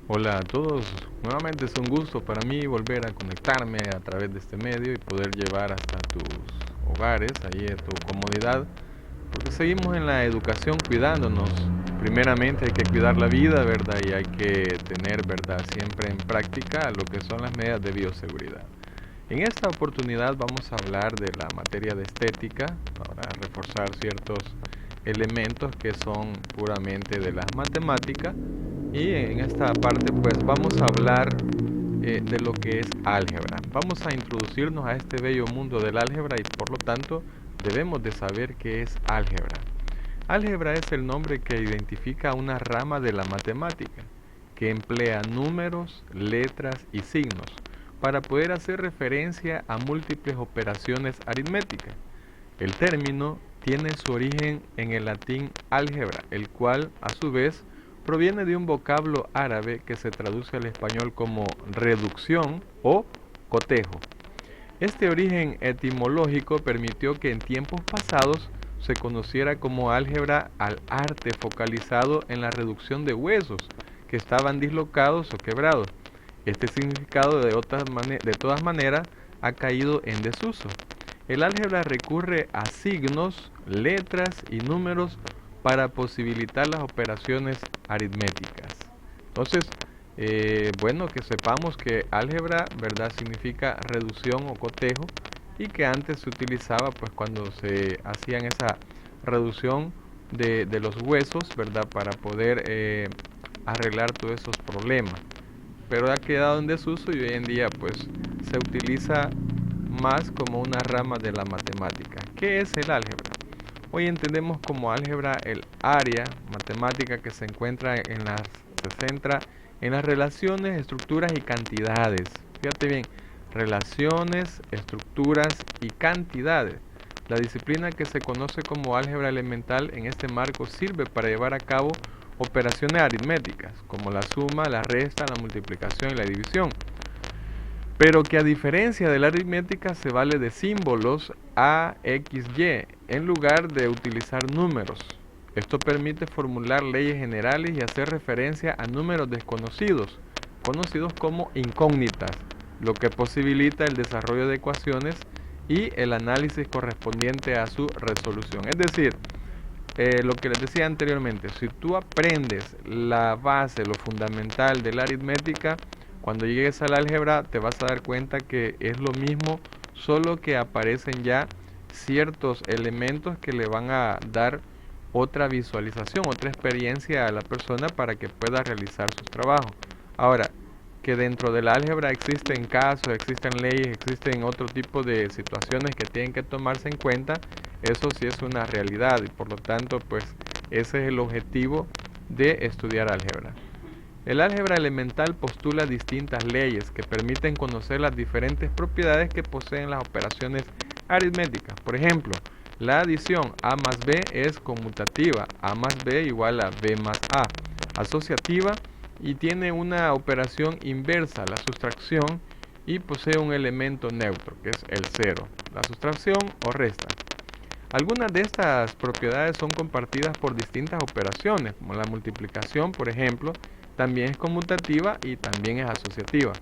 Hola a todos, nuevamente es un gusto para mí volver a conectarme a través de este medio y poder llevar hasta tus hogares, ahí en tu comodidad, porque seguimos en la educación cuidándonos. Primeramente hay que cuidar la vida, ¿verdad? Y hay que tener, ¿verdad? Siempre en práctica lo que son las medidas de bioseguridad. En esta oportunidad vamos a hablar de la materia de estética para reforzar ciertos elementos que son puramente de las matemáticas y en esta parte pues vamos a hablar de lo que es álgebra. Vamos a introducirnos a este bello mundo del álgebra y por lo tanto debemos de saber qué es álgebra. Álgebra es el nombre que identifica una rama de la matemática que emplea números, letras y signos para poder hacer referencia a múltiples operaciones aritméticas. El término tiene su origen en el latín álgebra, el cual a su vez proviene de un vocablo árabe que se traduce al español como reducción o cotejo. Este origen etimológico permitió que en tiempos pasados se conociera como álgebra al arte focalizado en la reducción de huesos que estaban dislocados o quebrados. Este significado de todas maneras ha caído en desuso. El álgebra recurre a signos, letras y números para posibilitar las operaciones aritméticas. Entonces, bueno, que sepamos que álgebra, ¿verdad? Significa reducción o cotejo y que antes se utilizaba pues cuando se hacían esa reducción de los huesos, ¿verdad? Para poder arreglar todos esos problemas. Pero ha quedado en desuso y hoy en día pues se utiliza más como una rama de la matemática. ¿Qué es el álgebra? Hoy entendemos como álgebra el área matemática que se centra en las relaciones, estructuras y cantidades. Fíjate bien, relaciones, estructuras y cantidades. La disciplina que se conoce como álgebra elemental en este marco sirve para llevar a cabo operaciones aritméticas, como la suma, la resta, la multiplicación y la división, pero que a diferencia de la aritmética se vale de símbolos A, X, Y en lugar de utilizar números. Esto permite formular leyes generales y hacer referencia a números desconocidos, conocidos como incógnitas, lo que posibilita el desarrollo de ecuaciones y el análisis correspondiente a su resolución. Es decir, lo que les decía anteriormente, si tú aprendes la base, lo fundamental de la aritmética, cuando llegues al álgebra te vas a dar cuenta que es lo mismo, solo que aparecen ya ciertos elementos que le van a dar otra visualización, otra experiencia a la persona para que pueda realizar sus trabajos. Ahora, que dentro del álgebra existen casos, existen leyes, existen otro tipo de situaciones que tienen que tomarse en cuenta, eso sí es una realidad y por lo tanto pues ese es el objetivo de estudiar álgebra. El álgebra elemental postula distintas leyes que permiten conocer las diferentes propiedades que poseen las operaciones aritméticas. Por ejemplo, la adición A más B es conmutativa, A más B igual a B más A, asociativa y tiene una operación inversa, la sustracción, y posee un elemento neutro, que es el cero, la sustracción o resta. Algunas de estas propiedades son compartidas por distintas operaciones, como la multiplicación, por ejemplo, también es conmutativa y también es asociativa.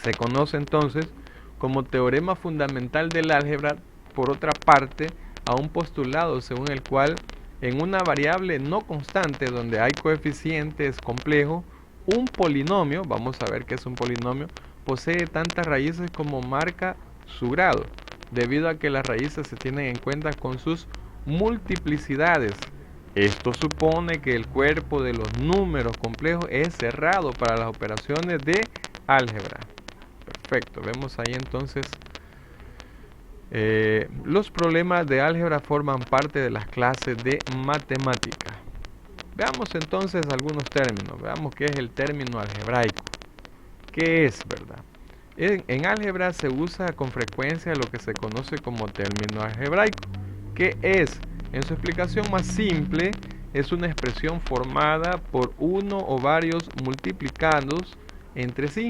Se conoce entonces como teorema fundamental del álgebra, por otra parte, a un postulado según el cual en una variable no constante donde hay coeficientes complejos, un polinomio, vamos a ver qué es un polinomio, posee tantas raíces como marca su grado, debido a que las raíces se tienen en cuenta con sus multiplicidades. Esto supone que el cuerpo de los números complejos es cerrado para las operaciones de álgebra. Perfecto, vemos ahí entonces los problemas de álgebra forman parte de las clases de matemática. Veamos entonces algunos términos. Veamos qué es el término algebraico. ¿Qué es, verdad? En álgebra se usa con frecuencia lo que se conoce como término algebraico. ¿Qué es? En su explicación más simple, es una expresión formada por uno o varios multiplicados entre sí.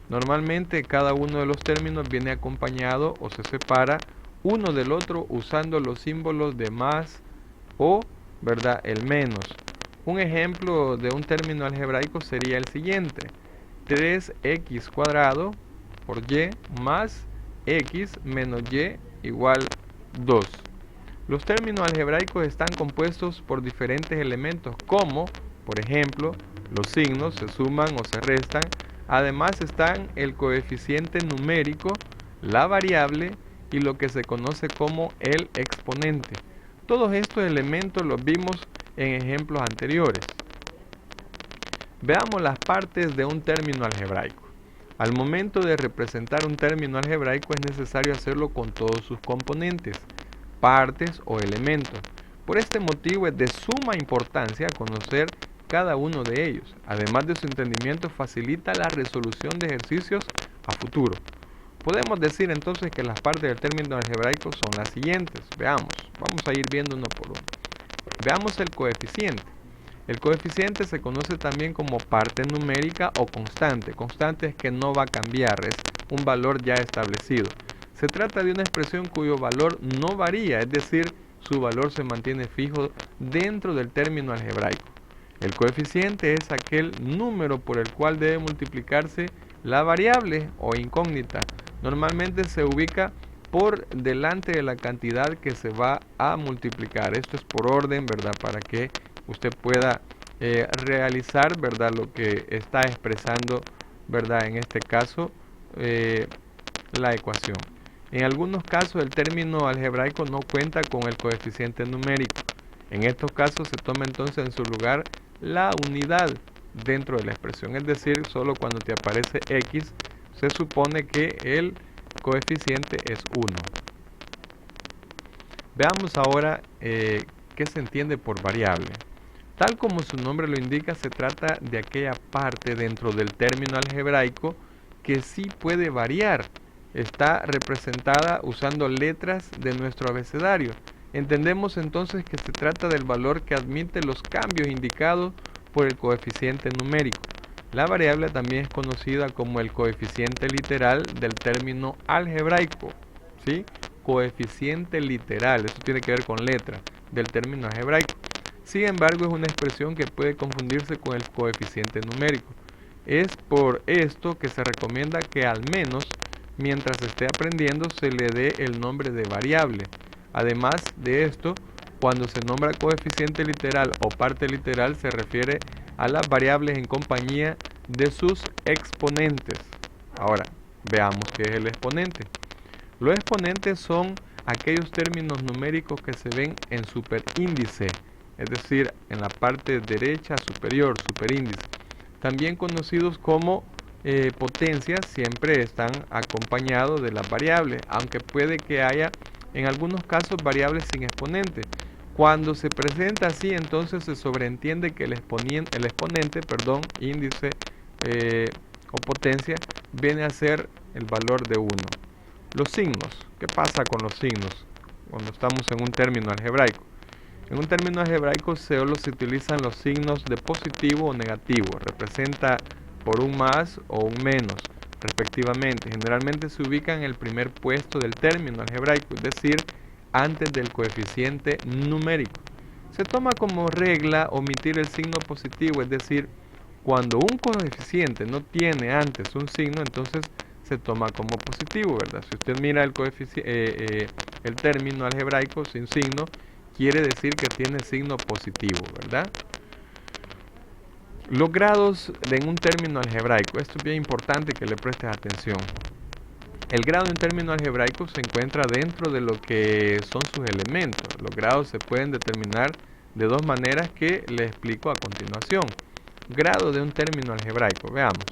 Normalmente cada uno de los términos viene acompañado o se separa uno del otro usando los símbolos de más o, ¿verdad?, el menos. Un ejemplo de un término algebraico sería el siguiente: 3x cuadrado por y más x menos y igual 2. Los términos algebraicos están compuestos por diferentes elementos como, por ejemplo, los signos se suman o se restan. Además están el coeficiente numérico, la variable y lo que se conoce como el exponente. Todos estos elementos los vimos en ejemplos anteriores. Veamos las partes de un término algebraico. Al momento de representar un término algebraico es necesario hacerlo con todos sus componentes, partes o elementos. Por este motivo es de suma importancia conocer cada uno de ellos. Además de su entendimiento, facilita la resolución de ejercicios a futuro. Podemos decir entonces que las partes del término algebraico son las siguientes. Veamos, vamos a ir viendo uno por uno. Veamos el coeficiente. El coeficiente se conoce también como parte numérica o constante. Constante es que no va a cambiar, es un valor ya establecido. Se trata de una expresión cuyo valor no varía, es decir, su valor se mantiene fijo dentro del término algebraico. El coeficiente es aquel número por el cual debe multiplicarse la variable o incógnita. Normalmente se ubica por delante de la cantidad que se va a multiplicar. Esto es por orden, ¿verdad? Para que usted pueda realizar, ¿verdad?, lo que está expresando, ¿verdad?, en este caso, la ecuación. En algunos casos el término algebraico no cuenta con el coeficiente numérico. En estos casos se toma entonces en su lugar la unidad dentro de la expresión, es decir, solo cuando te aparece x se supone que el coeficiente es 1. Veamos ahora qué se entiende por variable. Tal como su nombre lo indica, se trata de aquella parte dentro del término algebraico que sí puede variar. Está representada usando letras de nuestro abecedario. Entendemos entonces que se trata del valor que admite los cambios indicados por el coeficiente numérico. La variable también es conocida como el coeficiente literal del término algebraico, ¿sí? Coeficiente literal, eso tiene que ver con letra del término algebraico. Sin embargo, es una expresión que puede confundirse con el coeficiente numérico. Es por esto que se recomienda que al menos mientras esté aprendiendo se le dé el nombre de variable. Además de esto, cuando se nombra coeficiente literal o parte literal se refiere a las variables en compañía de sus exponentes. Ahora, veamos qué es el exponente. Los exponentes son aquellos términos numéricos que se ven en superíndice, es decir, en la parte derecha superior, superíndice. También conocidos como potencias, siempre están acompañados de las variables, aunque puede que haya en algunos casos variables sin exponente. Cuando se presenta así, entonces se sobreentiende que el exponente, índice o potencia, viene a ser el valor de 1. Los signos. ¿Qué pasa con los signos cuando estamos en un término algebraico? En un término algebraico solo se utilizan los signos de positivo o negativo. Representa por un más o un menos, respectivamente. Generalmente se ubican en el primer puesto del término algebraico, es decir, antes del coeficiente numérico. Se toma como regla omitir el signo positivo, es decir, cuando un coeficiente no tiene antes un signo, entonces se toma como positivo, ¿verdad? Si usted mira el término algebraico sin signo, quiere decir que tiene signo positivo, ¿verdad? Los grados en un término algebraico, esto es bien importante que le prestes atención. El grado en término algebraico se encuentra dentro de lo que son sus elementos. Los grados se pueden determinar de dos maneras que le explico a continuación. Grado de un término algebraico, veamos.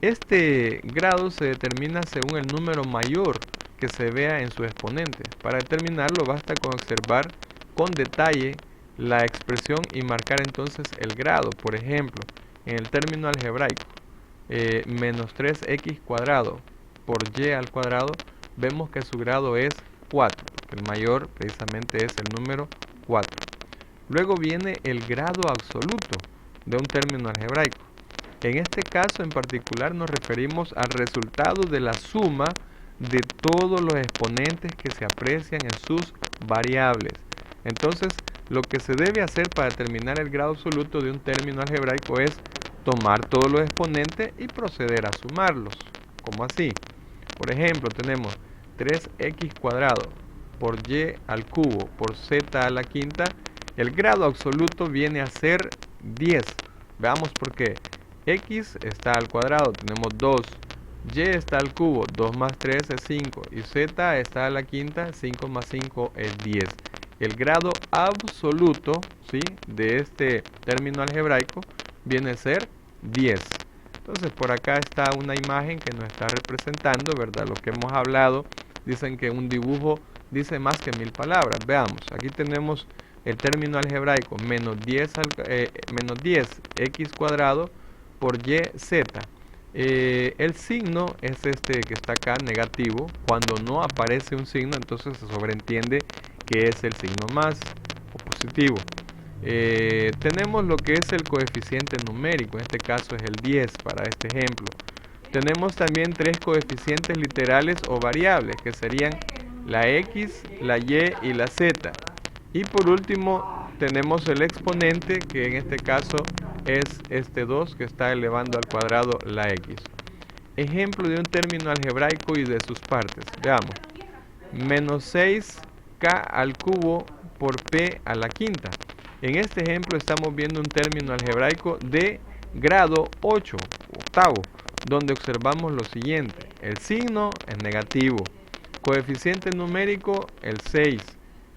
Este grado se determina según el número mayor que se vea en su exponente. Para determinarlo basta con observar con detalle la expresión y marcar entonces el grado. Por ejemplo, en el término algebraico, menos 3x cuadrado por y al cuadrado, vemos que su grado es 4. El mayor precisamente es el número 4. Luego viene el grado absoluto de un término algebraico. En este caso en particular nos referimos al resultado de la suma de todos los exponentes que se aprecian en sus variables. Entonces Lo que se debe hacer para determinar el grado absoluto de un término algebraico es tomar todos los exponentes y proceder a sumarlos. ¿Cómo así? Por ejemplo, tenemos 3x cuadrado por y al cubo por z a la quinta. El grado absoluto viene a ser 10. Veamos por qué. X está al cuadrado, tenemos 2. Y está al cubo, 2 más 3 es 5. Y z está a la quinta, 5 más 5 es 10. El grado absoluto, ¿sí?, de este término algebraico viene a ser 10. Entonces por acá está una imagen que nos está representando, ¿verdad?, lo que hemos hablado. Dicen que un dibujo dice más que 1000 palabras. Veamos, aquí tenemos el término algebraico menos 10 x cuadrado por y z. El signo es este que está acá, negativo. Cuando no aparece un signo, entonces se sobreentiende que es el signo más o positivo. Tenemos lo que es el coeficiente numérico, en este caso es el 10 para este ejemplo. Tenemos también tres coeficientes literales o variables, que serían la x, la y y la z. Y por último tenemos el exponente, que en este caso es este 2 que está elevando al cuadrado la x. Ejemplo de un término algebraico y de sus partes. Veamos. Menos 6k al cubo por p a la quinta. En este ejemplo estamos viendo un término algebraico de grado 8, octavo, donde observamos lo siguiente. El signo es negativo. Coeficiente numérico, el 6.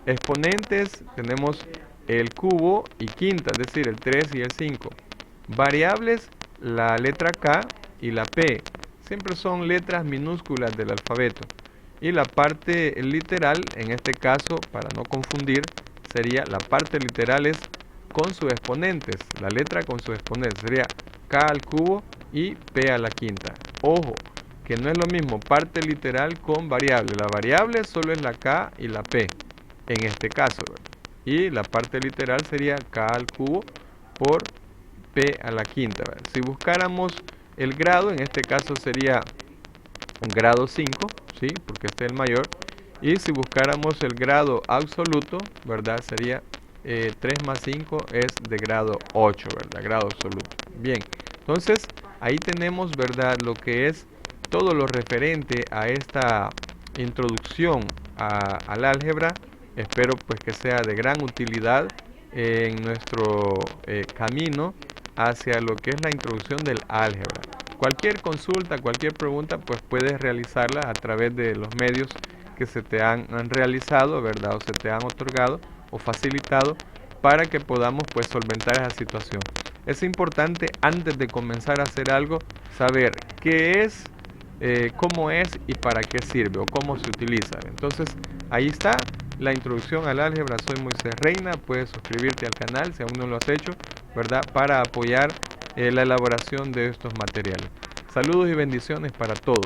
Exponentes, tenemos el cubo y quinta, es decir, el 3 y el 5. Variables, la letra K y la P. Siempre son letras minúsculas del alfabeto. Y la parte literal, en este caso, para no confundir, sería la parte literal es con sus exponentes. La letra con sus exponentes sería K al cubo y P a la quinta. Ojo, que no es lo mismo parte literal con variable. La variable solo es la K y la P, en este caso, ¿verdad? Y la parte literal sería K al cubo por P a la quinta, ¿verdad? Si buscáramos el grado, en este caso sería grado 5, ¿sí?, porque este es el mayor. Y si buscáramos el grado absoluto, ¿verdad?, sería 3 más 5 es de grado 8, ¿verdad?, grado absoluto. Bien, entonces ahí tenemos, ¿verdad?, lo que es todo lo referente a esta introducción al álgebra. Espero pues que sea de gran utilidad en nuestro camino hacia lo que es la introducción del álgebra. Cualquier consulta, cualquier pregunta, pues puedes realizarla a través de los medios que se te han realizado, ¿verdad?, o se te han otorgado o facilitado para que podamos pues solventar esa situación. Es importante, antes de comenzar a hacer algo, saber qué es, cómo es y para qué sirve o cómo se utiliza. Entonces ahí está la introducción al álgebra. Soy Moisés Reina. Puedes suscribirte al canal si aún no lo has hecho, ¿verdad?, para apoyar la elaboración de estos materiales. Saludos y bendiciones para todos.